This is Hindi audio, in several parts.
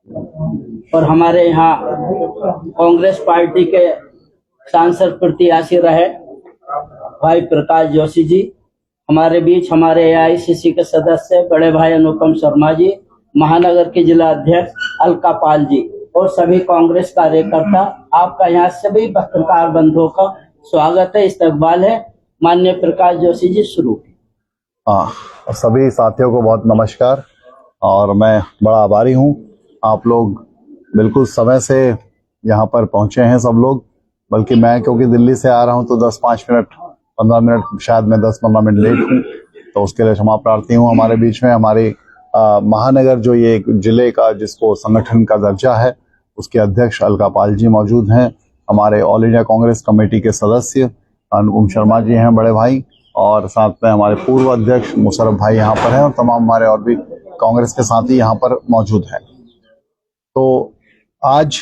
और हमारे यहाँ कांग्रेस पार्टी के सांसद प्रत्याशी रहे भाई प्रकाश जोशी जी। हमारे बीच हमारे एआईसीसी के सदस्य बड़े भाई अनुपम शर्मा जी, महानगर के जिला अध्यक्ष अलका पाल जी और सभी कांग्रेस कार्यकर्ता, आपका यहाँ सभी पत्रकार बंधुओं का स्वागत है, इस्तकबाल है। माननीय प्रकाश जोशी जी, शुरू। सभी साथियों को बहुत नमस्कार और मैं बड़ा आभारी हूँ। आप लोग बिल्कुल समय से यहाँ पर पहुँचे हैं सब लोग, बल्कि मैं क्योंकि दिल्ली से आ रहा हूँ तो 10-5 मिनट 15 मिनट, शायद मैं 10-15 मिनट लेट हूँ, तो उसके लिए क्षमा प्रार्थी हूँ। हमारे बीच में हमारी महानगर जो ये जिले का जिसको संगठन का दर्जा है उसके अध्यक्ष अलका पाल जी मौजूद हैं। हमारे ऑल इंडिया कांग्रेस कमेटी के सदस्य अनुपम शर्मा जी हैं बड़े भाई, और साथ में हमारे पूर्व अध्यक्ष मुशर्रफ भाई यहाँ पर हैं, और तमाम हमारे और भी कांग्रेस के साथी यहाँ पर मौजूद हैं। तो आज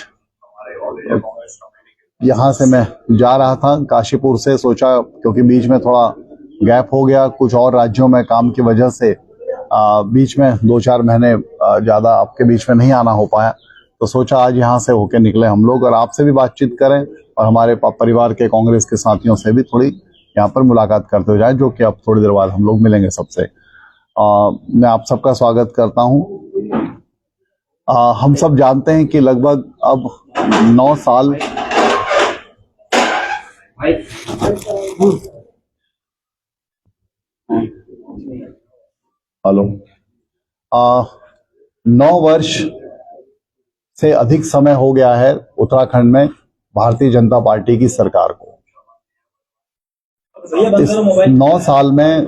यहाँ से मैं जा रहा था काशीपुर से, सोचा क्योंकि बीच में थोड़ा गैप हो गया, कुछ और राज्यों में काम की वजह से बीच में 2-4 महीने ज़्यादा आपके बीच में नहीं आना हो पाया, तो सोचा आज यहाँ से होके निकले हम लोग और आपसे भी बातचीत करें और हमारे परिवार के कांग्रेस के साथियों से भी थोड़ी यहाँ पर मुलाकात करते हो जाए, जो कि अब थोड़ी देर बाद हम लोग मिलेंगे सबसे। मैं आप सबका स्वागत करता हूँ। हम सब जानते हैं कि लगभग अब 9 साल हेलो 9 वर्ष से अधिक समय हो गया है उत्तराखंड में भारतीय जनता पार्टी की सरकार को। इस 9 साल में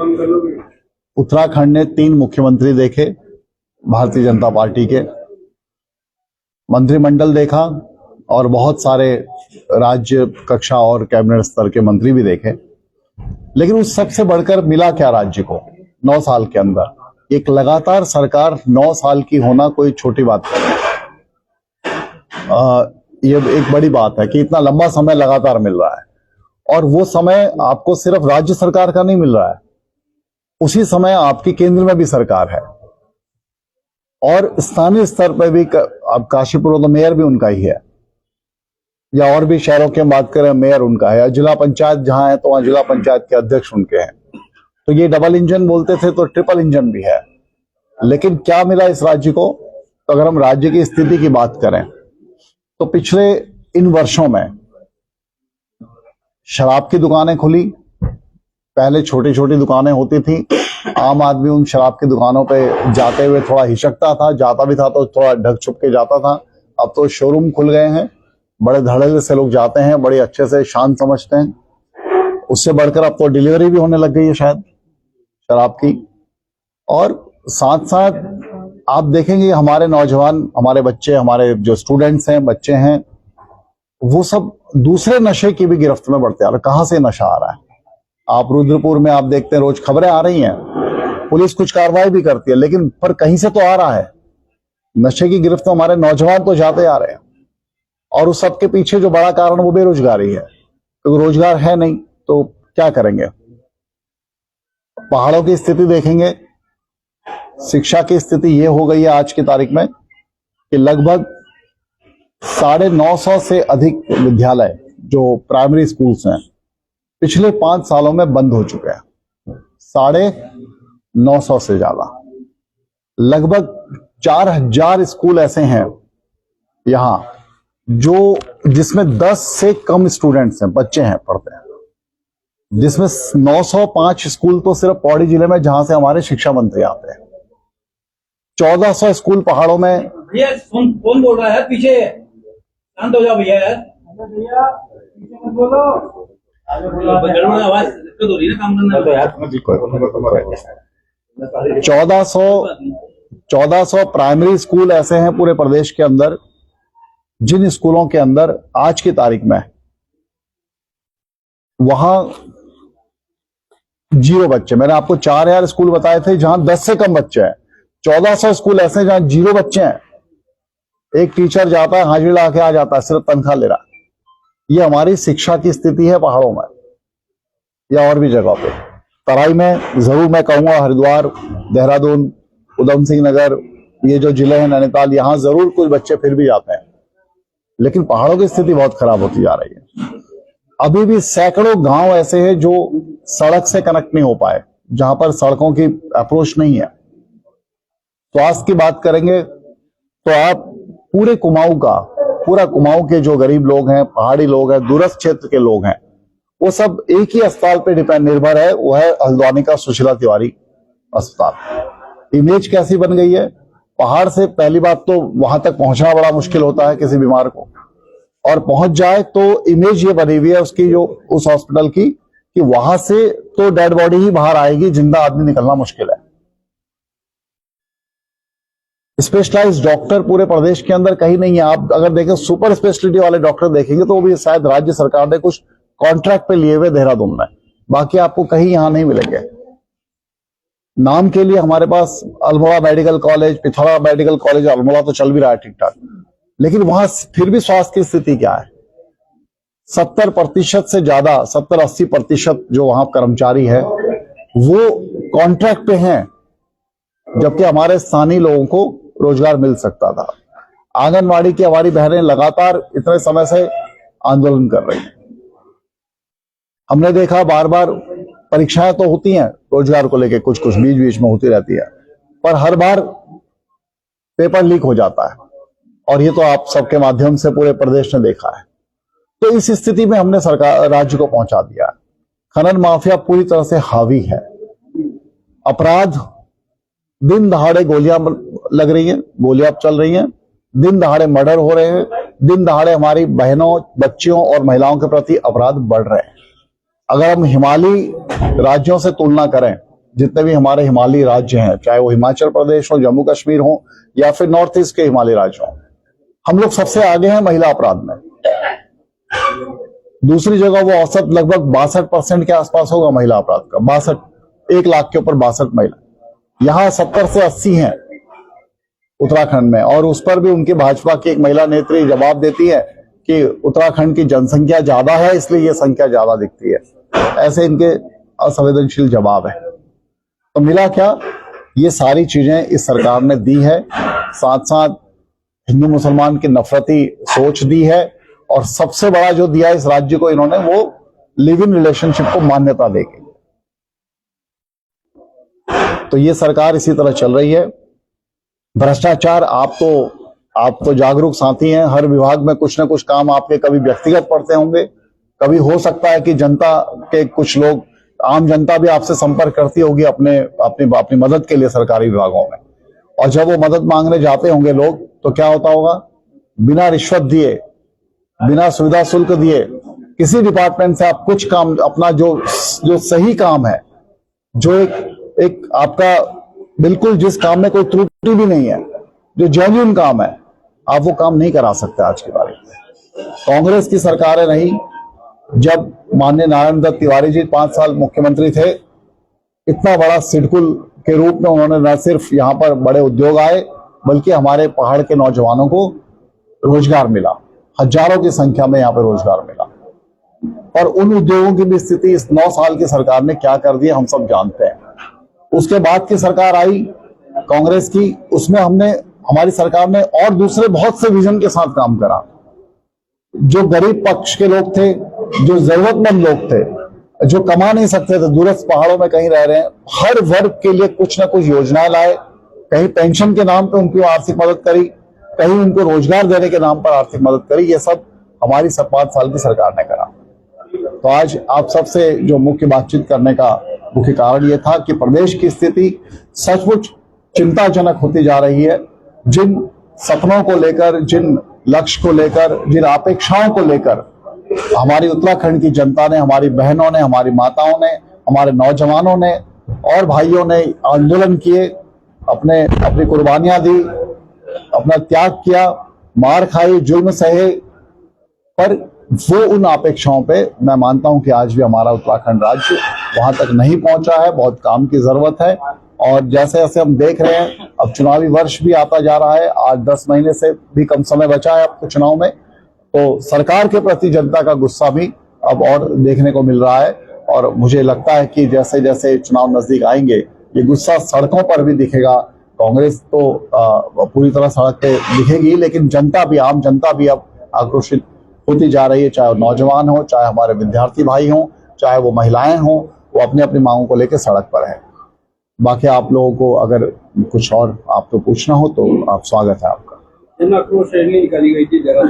उत्तराखंड ने 3 मुख्यमंत्री देखे भारतीय जनता पार्टी के, मंत्रिमंडल देखा और बहुत सारे राज्य कक्षा और कैबिनेट स्तर के मंत्री भी देखे। लेकिन उस सबसे बढ़कर मिला क्या राज्य को 9 साल के अंदर? एक लगातार सरकार 9 साल की होना कोई छोटी बात नहीं है। ये एक बड़ी बात है कि इतना लंबा समय लगातार मिल रहा है, और वो समय आपको सिर्फ राज्य सरकार का नहीं मिल रहा है, उसी समय आपकी केंद्र में भी सरकार है और स्थानीय स्तर पर भी। अब काशीपुर तो मेयर भी उनका ही है, या और भी शहरों की बात करें मेयर उनका है, या जिला पंचायत जहां है तो वहां जिला पंचायत के अध्यक्ष उनके हैं। तो ये डबल इंजन बोलते थे तो ट्रिपल इंजन भी है। लेकिन क्या मिला इस राज्य को? तो अगर हम राज्य की स्थिति की बात करें तो पिछले इन वर्षों में शराब की दुकानें खुली। पहले छोटी छोटी दुकानें होती थी, आम आदमी उन शराब की दुकानों पे जाते हुए थोड़ा हिचकता था, जाता भी था तो थोड़ा ढक छुप के जाता था। अब तो शोरूम खुल गए हैं, बड़े धड़ल्ले से लोग जाते हैं, बड़े अच्छे से शान समझते हैं। उससे बढ़कर अब तो डिलीवरी भी होने लग गई है शायद शराब की। और साथ साथ आप देखेंगे हमारे नौजवान, हमारे बच्चे, हमारे जो स्टूडेंट्स हैं, बच्चे हैं, वो सब दूसरे नशे की भी गिरफ्त में बढ़ते आ रहे हैं। कहां से नशा आ रहा है? आप रुद्रपुर में आप देखते हैं, रोज खबरें आ रही हैं, पुलिस कुछ कार्रवाई भी करती है, लेकिन पर कहीं से तो आ रहा है। नशे की गिरफ्त में हमारे नौजवान तो जाते आ रहे हैं, और उस सबके पीछे जो बड़ा कारण वो बेरोजगारी है, क्योंकि रोजगार है नहीं तो क्या करेंगे। पहाड़ों की स्थिति देखेंगे, शिक्षा की स्थिति ये हो गई है आज की तारीख में कि लगभग 950 से अधिक विद्यालय जो प्राइमरी स्कूल्स हैं पिछले 5 सालों में बंद हो चुके हैं। 950 से ज्यादा, लगभग 4000 स्कूल ऐसे हैं यहां जिसमें 10 से कम स्टूडेंट्स हैं, बच्चे हैं, पढ़ते हैं, जिसमें 905 स्कूल तो सिर्फ पौड़ी जिले में जहां से हमारे शिक्षा मंत्री आते हैं। 1400 स्कूल पहाड़ों में। भैया कौन बोल रहा है पीछे? शांत हो जाओ भैया यार। भैया पीछे मत बोलो, आवाज दिक्कत हो रही है ना काम करने में। 1400 प्राइमरी स्कूल ऐसे हैं पूरे प्रदेश के अंदर, जिन स्कूलों के अंदर आज की तारीख में वहां 0 बच्चे। मैंने आपको 4000 स्कूल बताए थे जहां 10 से कम बच्चे हैं। 1400 स्कूल ऐसे हैं जहां 0 बच्चे हैं। एक टीचर जाता है, हाजिरी लगा के आ जाता है, सिर्फ तनख्वाह ले रहा है। ये हमारी शिक्षा की स्थिति है पहाड़ों में या और भी जगह पे। तराई में जरूर मैं कहूंगा, हरिद्वार, देहरादून, उधम सिंह नगर, ये जो जिले हैं नैनीताल, यहाँ जरूर कुछ बच्चे फिर भी जाते हैं, लेकिन पहाड़ों की स्थिति बहुत खराब होती जा रही है। अभी भी सैकड़ों गांव ऐसे हैं जो सड़क से कनेक्ट नहीं हो पाए, जहां पर सड़कों की अप्रोच नहीं है। स्वास्थ्य की बात करेंगे तो आप पूरा कुमाऊं के जो गरीब लोग हैं, पहाड़ी लोग हैं, दूरस्थ क्षेत्र के लोग हैं, वो सब एक ही अस्पताल पे निर्भर है, वो है हल्द्वानी का सुशीला तिवारी अस्पताल। इमेज कैसी बन गई है, पहाड़ से पहली बात तो वहां तक पहुंचना बड़ा मुश्किल होता है किसी बीमार को, और पहुंच जाए तो इमेज ये बनी हुई है उसकी, जो उस हॉस्पिटल की, कि वहां से तो डेड बॉडी ही बाहर आएगी, जिंदा आदमी निकलना मुश्किल है। स्पेशलाइज्ड डॉक्टर पूरे प्रदेश के अंदर कहीं नहीं है। आप अगर देखें सुपर स्पेशलिटी वाले डॉक्टर देखेंगे तो वो भी शायद राज्य सरकार ने कुछ कॉन्ट्रैक्ट पे लिए हुए देहरादून में, बाकी आपको कहीं यहां नहीं मिलेंगे। नाम के लिए हमारे पास Almora medical college, Pithora medical college, Almora तो चल भी रहा है ठीक ठाक, लेकिन वहां फिर भी स्वास्थ्य की स्थिति क्या है? 70% से ज्यादा, 70-80% जो वहां कर्मचारी है वो कॉन्ट्रैक्ट पे हैं, जबकि हमारे स्थानीय लोगों को रोजगार मिल सकता था। आंगनवाड़ी की हमारी बहनें लगातार इतने समय से आंदोलन कर रही हैं। हमने देखा बार बार परीक्षाएं तो होती हैं रोजगार को लेकर, कुछ कुछ बीच बीच में होती रहती है, पर हर बार पेपर लीक हो जाता है, और ये तो आप सबके माध्यम से पूरे प्रदेश ने देखा है। तो इस स्थिति में हमने सरकार राज्य को पहुंचा दिया। खनन माफिया पूरी तरह से हावी है, अपराध दिन दहाड़े गोलियां लग रही हैं, गोलियां चल रही हैं, दिन दहाड़े मर्डर हो रहे हैं, दिन दहाड़े हमारी बहनों, बच्चियों और महिलाओं के प्रति अपराध बढ़ रहे हैं। अगर हम हिमालयी राज्यों से तुलना करें, जितने भी हमारे हिमालयी राज्य हैं, चाहे वो हिमाचल प्रदेश हो, जम्मू कश्मीर हो, या फिर नॉर्थ ईस्ट के हिमालयी राज्य हो, हम लोग सबसे आगे हैं महिला अपराध में। दूसरी जगह वो औसत लगभग 62% के आसपास होगा महिला अपराध का, 62, 1 लाख के ऊपर 62 महिला। यहां 70 से 80 हैं उत्तराखंड में, और उस पर भी उनकी भाजपा की एक महिला नेत्री जवाब देती है कि उत्तराखंड की जनसंख्या ज्यादा है इसलिए ये संख्या ज्यादा दिखती है। ऐसे इनके असंवेदनशील जवाब है। तो मिला क्या, ये सारी चीजें इस सरकार ने दी है, साथ साथ हिंदू मुसलमान की नफरती सोच दी है, और सबसे बड़ा जो दिया इस राज्य को इन्होंने, वो लिव इन रिलेशनशिप को मान्यता देगी। तो ये सरकार इसी तरह चल रही है। भ्रष्टाचार, आप तो जागरूक साथी हैं, हर विभाग में कुछ ना कुछ काम आपके कभी व्यक्तिगत पड़ते होंगे, कभी हो सकता है कि जनता के कुछ लोग, आम जनता भी आपसे संपर्क करती होगी अपनी मदद के लिए सरकारी विभागों में, और जब वो मदद मांगने जाते होंगे लोग, तो क्या होता होगा, बिना रिश्वत दिए, बिना सुविधा शुल्क दिए किसी डिपार्टमेंट से आप कुछ काम, अपना जो सही काम है, जो एक आपका बिल्कुल जिस काम में कोई त्रुटि भी नहीं है, जो जेन्युइन काम है, आप वो काम नहीं करा सकते आज के बारे में। कांग्रेस की सरकारें रही, जब माननीय नारायण दत्त तिवारी जी 5 साल मुख्यमंत्री थे, इतना बड़ा सिडकुल के रूप में उन्होंने न सिर्फ यहाँ पर बड़े उद्योग आए, बल्कि हमारे पहाड़ के नौजवानों को रोजगार मिला, हजारों की संख्या में यहाँ पे रोजगार मिला। और उन उद्योगों की भी स्थिति इस 9 साल की सरकार ने क्या कर दी हम सब जानते हैं। उसके बाद की सरकार आई कांग्रेस की, उसमें हमारी सरकार ने और दूसरे बहुत से विजन के साथ काम करा। जो गरीब पक्ष के लोग थे, जो जरूरतमंद लोग थे, जो कमा नहीं सकते थे, दूरस्थ पहाड़ों में कहीं रह रहे हैं, हर वर्ग के लिए कुछ ना कुछ योजना लाए। कहीं पेंशन के नाम पे उनकी आर्थिक मदद करी, कहीं उनको रोजगार देने के नाम पर आर्थिक मदद करी। ये सब हमारी 5 साल की सरकार ने करा। तो आज आप सबसे जो मुख्य बातचीत करने का मुख्य कारण ये था कि प्रदेश की स्थिति सचमुच चिंताजनक होती जा रही है। जिन सपनों को लेकर, जिन लक्ष्य को लेकर, जिन अपेक्षाओं को लेकर हमारी उत्तराखंड की जनता ने, हमारी बहनों ने, हमारी माताओं ने, हमारे नौजवानों ने और भाइयों ने आंदोलन किए, अपनी कुर्बानियां दी, अपना त्याग किया, मार खाई, जुल्म सहे, पर वो उन अपेक्षाओं पे मैं मानता हूं कि आज भी हमारा उत्तराखंड राज्य वहां तक नहीं पहुंचा है। बहुत काम की जरूरत है। और जैसे जैसे हम देख रहे हैं, अब चुनावी वर्ष भी आता जा रहा है, आज 10 महीने से भी कम समय बचा है अब तो चुनाव में, तो सरकार के प्रति जनता का गुस्सा भी अब और देखने को मिल रहा है। और मुझे लगता है कि जैसे जैसे चुनाव नजदीक आएंगे, ये गुस्सा सड़कों पर भी दिखेगा, कांग्रेस तो पूरी तरह सड़क पे दिखेगी, लेकिन जनता भी, आम जनता भी अब आक्रोशित होती जा रही है। चाहे वो नौजवान हो, चाहे हमारे विद्यार्थी भाई हों, चाहे वो महिलाएं हों, वो अपनी अपनी मांगों को लेकर सड़क पर है। बाकी आप लोगों को अगर कुछ और आपको पूछना हो तो आप स्वागत है आपका। जन आक्रोश रैली निकाली गई थी, जगह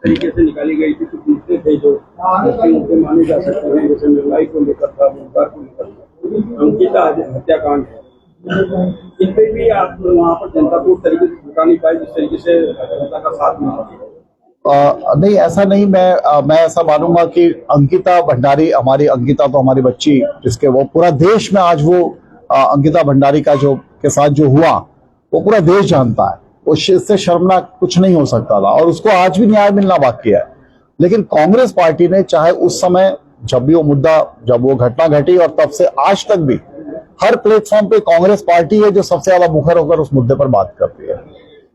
तरीके से निकाली गई थी, कुछ मुद्दे थे जो मुद्दे माने जा सकते हैं, जैसे महंगाई को लेकर था, रोजगार को लेकर था, अंकिता हत्याकांड है, इन पे भी आप वहाँ पर जनता को उस तरीके से झुका नहीं पाई जिस तरीके से जनता का साथ मिला। नहीं, ऐसा नहीं। मैं ऐसा मानूंगा कि अंकिता भंडारी, हमारी अंकिता तो हमारी बच्ची, जिसके वो पूरा देश में आज वो अंकिता भंडारी का जो के साथ जो हुआ वो पूरा देश जानता है। उससे शर्मनाक कुछ नहीं हो सकता था और उसको आज भी न्याय मिलना बाकी है। लेकिन कांग्रेस पार्टी ने चाहे उस समय जब भी वो मुद्दा, जब वो घटना घटी और तब से आज तक भी हर प्लेटफॉर्म पे कांग्रेस पार्टी है जो सबसे ज्यादा मुखर होकर उस मुद्दे पर बात करती है।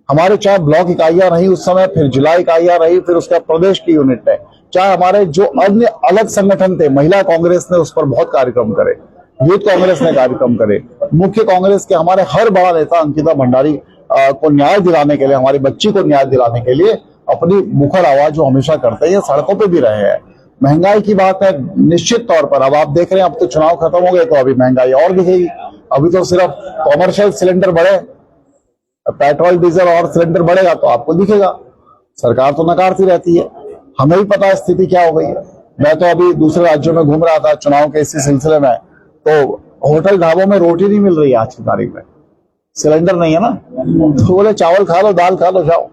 हमारे चाहे ब्लॉक इकाइयां रही उस समय, फिर जिला इकाइयां रही, फिर उसका प्रदेश की यूनिट है, चाहे हमारे जो अन्य अलग संगठन थे, महिला कांग्रेस ने उस पर बहुत कार्यक्रम करे, यूथ कांग्रेस ने कार्यक्रम करे, मुख्य कांग्रेस के हमारे हर बड़ा नेता अंकिता भंडारी को न्याय दिलाने के लिए, हमारी बच्ची को न्याय दिलाने के लिए अपनी मुखर आवाज जो हमेशा करते हैं, सड़कों पे भी रहे हैं। महंगाई की बात है, निश्चित तौर पर अब आप देख रहे हैं, अब तो चुनाव खत्म हो गए तो अभी महंगाई और दिखेगी। अभी तो सिर्फ कॉमर्शियल सिलेंडर बढ़े, पेट्रोल डीजल और सिलेंडर बढ़ेगा तो आपको दिखेगा। सरकार तो नकारती रहती है, हमें भी पता है स्थिति क्या हो गई है। मैं तो अभी दूसरे राज्यों में घूम रहा था चुनाव के इसी सिलसिले में, तो होटल ढाबों में रोटी नहीं मिल रही है आज की तारीख में, सिलेंडर नहीं है ना, तो बोले चावल खा लो, दाल खा लो, जाओ।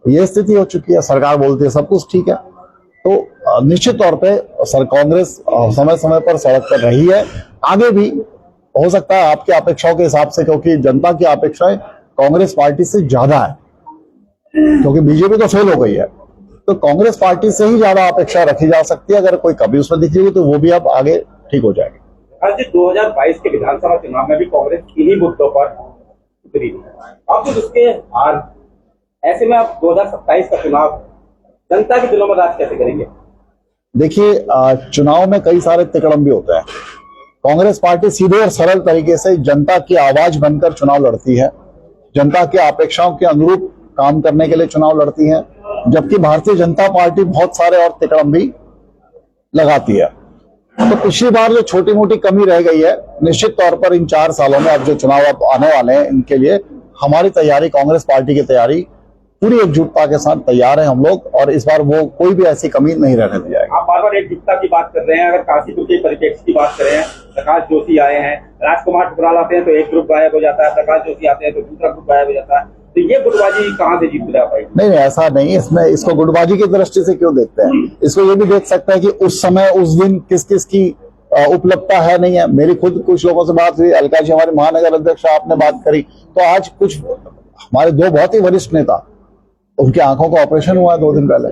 ये स्थिति हो चुकी है। सरकार बोलती है सब कुछ ठीक है। तो निश्चित तौर पे कांग्रेस समय समय पर सड़क पर रही है, आगे भी हो सकता है आपकी अपेक्षाओं के हिसाब से, क्योंकि जनता की अपेक्षाएं कांग्रेस पार्टी से ज्यादा है, क्योंकि बीजेपी तो फेल हो गई है, तो कांग्रेस पार्टी से ही ज्यादा अपेक्षा रखी जा सकती है। अगर कोई कभी उसमें दिख रही हो तो वो भी अब आगे ठीक हो जाएगी। आज 2022 के विधानसभा चुनाव में भी कांग्रेस इन्हीं मुद्दों पर उतरी थी, अब तो उसके हार, ऐसे में आप 2027 का चुनाव जनता के दिलों में राज कैसे करेंगे? देखिए, चुनाव में कई सारे तिकड़म भी होते हैं। कांग्रेस पार्टी सीधे और सरल तरीके से जनता की आवाज बनकर चुनाव लड़ती है, जनता की अपेक्षाओं के अनुरूप काम करने के लिए चुनाव लड़ती है, जबकि भारतीय जनता पार्टी बहुत सारे और तिकड़म भी लगाती है। तो पिछली बार जो छोटी मोटी कमी रह गई है, निश्चित तौर पर इन 4 सालों में अब जो चुनाव अब आने वाले हैं, इनके लिए हमारी तैयारी, कांग्रेस पार्टी की तैयारी पूरी एकजुटता के साथ तैयार है हम लोग, और इस बार वो कोई भी ऐसी कमी नहीं रहने दी जाएगी। आप बार बार एकजुटता की बात कर रहे हैं, अगर काशीपुर के परिप्रेक्ष्य की बात करें, प्रकाश जोशी आए हैं, राजकुमार ठुकराल आते हैं तो एक ग्रुप गायब हो जाता है, प्रकाश जोशी आते हैं तो दूसरा ग्रुप गायब हो जाता है, तो ये गुटबाजी कहाँ से जीत जा पाएगी? नहीं, ऐसा नहीं। इसमें इसको गुटबाजी की दृष्टि से क्यों देखते हैं? इसको ये भी देख सकते हैं कि उस समय उस दिन किस किस की उपलब्धता है, नहीं है। मेरी खुद कुछ लोगों से बात हुई, अलका जी हमारे महानगर अध्यक्ष, आपने बात करी, तो आज कुछ हमारे 2 बहुत ही वरिष्ठ नेता, उनकी आंखों का ऑपरेशन हुआ 2 दिन पहले।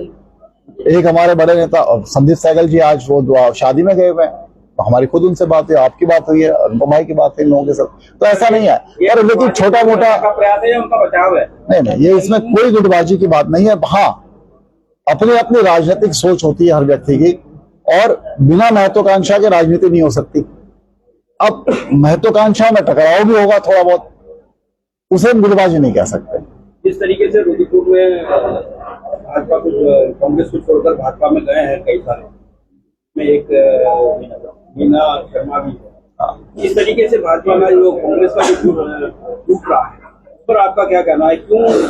एक हमारे बड़े नेता संदीप सहगल जी आज वो शादी में गए हुए हैं, तो हमारी खुद उनसे बात हुई, आपकी बात हुई है, अनुपम भाई की बात हुई, लोगों के साथ। तो ऐसा नहीं है, पर लेकिन छोटा मोटा प्रयास है, उनका बचाव है। नहीं, ये इसमें कोई गुटबाजी की बात नहीं है। हाँ, अपनी अपनी राजनीतिक सोच होती है हर व्यक्ति की, और बिना महत्वाकांक्षा के राजनीति नहीं हो सकती। अब महत्वाकांक्षा में टकराव भी होगा थोड़ा बहुत, उसे हम गुटबाजी नहीं कह सकते। जिस तरीके से रुद्रपुर में भाजपा कुछ कांग्रेस को छोड़कर भाजपा में गए हैं कई सारे, में एक मीना शर्मा भी है, इस तरीके से भाजपा में जो कांग्रेस का जो टूट रहा है, उस पर आपका क्या कहना है? क्यों